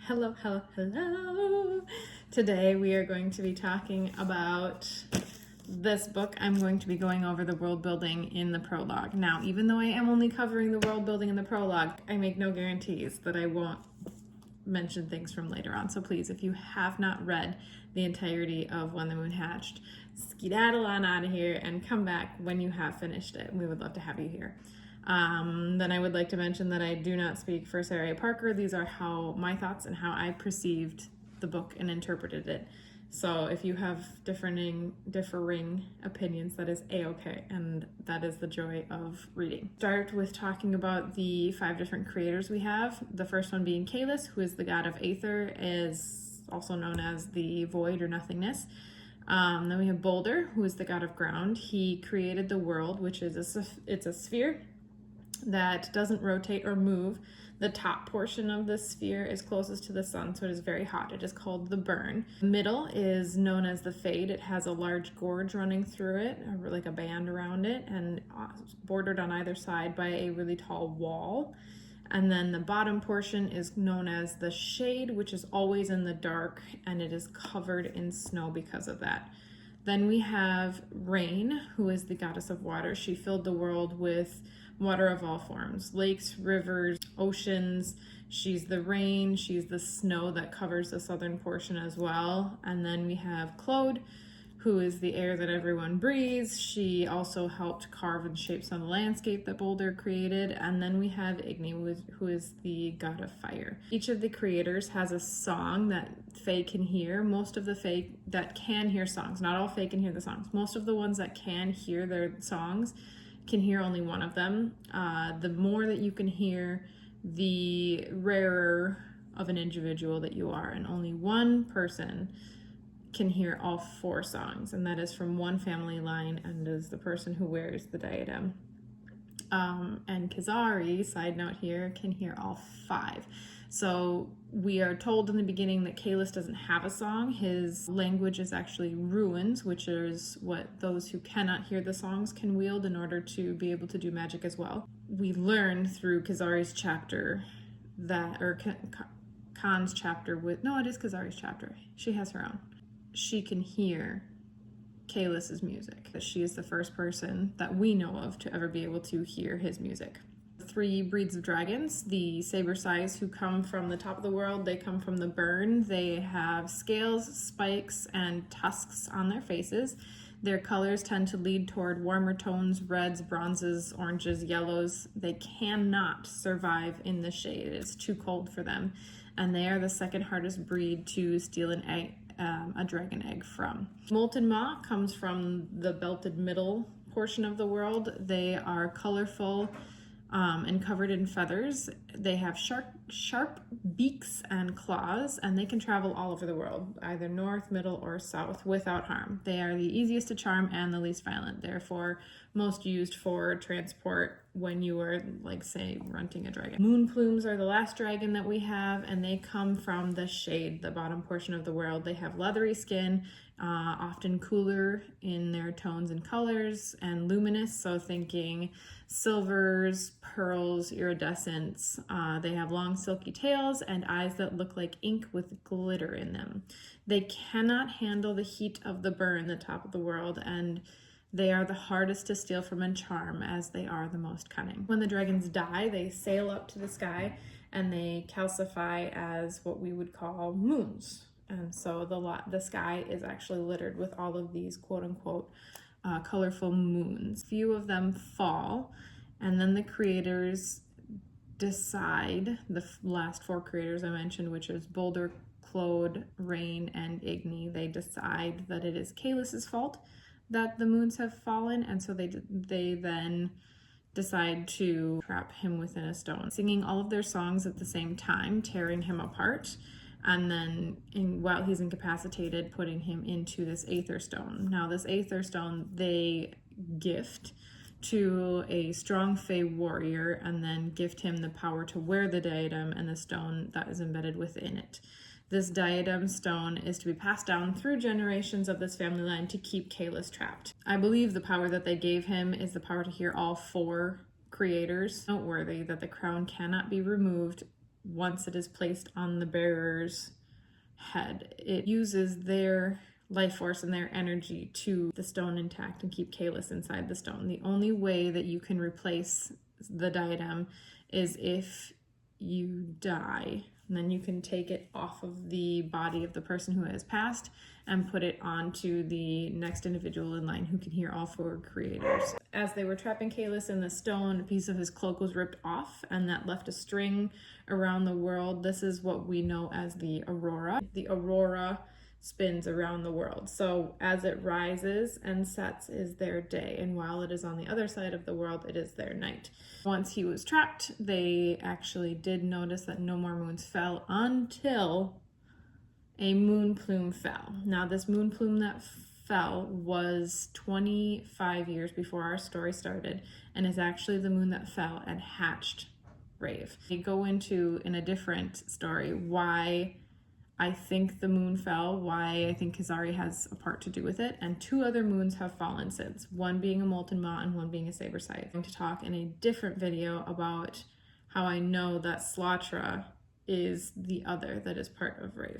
Hello. Today we are going to be talking about this book. I'm going to be going over the world building in the prologue. Now, even though I am only covering the world building in the prologue, I make no guarantees that I won't mention things from later on. So please, if you have not read the entirety of When the Moon Hatched, skedaddle on out of here and come back when you have finished it. We would love to have you here. Then I would like to mention that I do not speak for Sarah A. Parker. These are my thoughts and how I perceived the book and interpreted it. So if you have differing opinions, that is a-okay, and that is the joy of reading. Start with talking about the 5 different creators we have. The first one being Kalis, who is the god of Aether, is also known as the void or nothingness. Then we have Boulder, who is the god of ground. He created the world, which is it's a sphere that doesn't rotate or move. The top portion of the sphere is closest to the sun, so it is very hot. It is called the burn. The middle is known as the fade. It has a large gorge running through it, like a band around it, and bordered on either side by a really tall wall. And then the bottom portion is known as the shade, which is always in the dark, and it is covered in snow because of that. Then we have Rain, who is the goddess of water. She filled the world with water of all forms, lakes, rivers, oceans. She's the rain, she's the snow that covers the southern portion as well. And then we have Claude, who is the air that everyone breathes. She also helped carve and shape some of the landscape that Boulder created. And then we have Igni, who is the god of fire. Each of the creators has a song that Fae can hear. Most of the Fae that can hear songs, not all Fae can hear the songs. Most of the ones that can hear their songs can hear only one of them. The more that you can hear, the rarer of an individual that you are. And only one person can hear all 4 songs, and that is from one family line and is the person who wears the diadem. And Kizari, side note here, can hear all 5. So we are told in the beginning that Kalis doesn't have a song. His language is actually runes, which is what those who cannot hear the songs can wield in order to be able to do magic as well. We learn through Kizari's chapter Khan's chapter it is Kizari's chapter. She has her own. She can hear Kalis's music. She is the first person that we know of to ever be able to hear his music. 3 breeds of dragons, the saber size, who come from the top of the world. They come from the burn. They have scales, spikes, and tusks on their faces. Their colors tend to lead toward warmer tones, reds, bronzes, oranges, yellows. They cannot survive in the shade. It is too cold for them. And they are the second hardest breed to steal a dragon egg from. Molten Maw comes from the belted middle portion of the world. They are colorful and covered in feathers. They have sharp beaks and claws, and they can travel all over the world, either north, middle, or south, without harm. They are the easiest to charm and the least violent, therefore most used for transport when you are, like, say, renting a dragon. Moon Plumes are the last dragon that we have, and they come from the shade, the bottom portion of the world. They have leathery skin, often cooler in their tones and colors, and luminous, so thinking silvers, pearls, iridescence. They have long silky tails and eyes that look like ink with glitter in them. They cannot handle the heat of the burn, the top of the world, and they are the hardest to steal from and charm, as they are the most cunning. When the dragons die, they sail up to the sky and they calcify as what we would call moons. And so the sky is actually littered with all of these quote-unquote colorful moons. Few of them fall, and then the creators decide, the last 4 creators I mentioned, which is Boulder, Claude, Rain, and Igni, they decide that it is Kalis's fault that the moons have fallen, and so they then decide to trap him within a stone, singing all of their songs at the same time, tearing him apart, and then while he's incapacitated, putting him into this Aether Stone. Now this Aether Stone they gift to a strong Fae warrior, and then gift him the power to wear the diadem and the stone that is embedded within it. This diadem stone is to be passed down through generations of this family line to keep Kalis trapped. I believe the power that they gave him is the power to hear all 4 creators. Noteworthy that the crown cannot be removed once it is placed on the bearer's head. It uses their life force and their energy to the stone intact and keep Kalis inside the stone. The only way that you can replace the diadem is if you die. And then you can take it off of the body of the person who has passed and put it onto the next individual in line who can hear all four creators. As they were trapping Kalis in the stone, a piece of his cloak was ripped off, and that left a string around the world. This is what we know as the aurora. The aurora spins around the world. So as it rises and sets is their day, and while it is on the other side of the world, it is their night. Once he was trapped, they actually did notice that no more moons fell until a moon plume fell. Now this moon plume that fell was 25 years before our story started, and is actually the moon that fell and hatched Rave. We go into, in a different story, why I think the moon fell, why I think Kizari has a part to do with it, and 2 other moons have fallen since, one being a molten maw and one being a saber scythe. I'm going to talk in a different video about how I know that Slatra is the other that is part of Rave.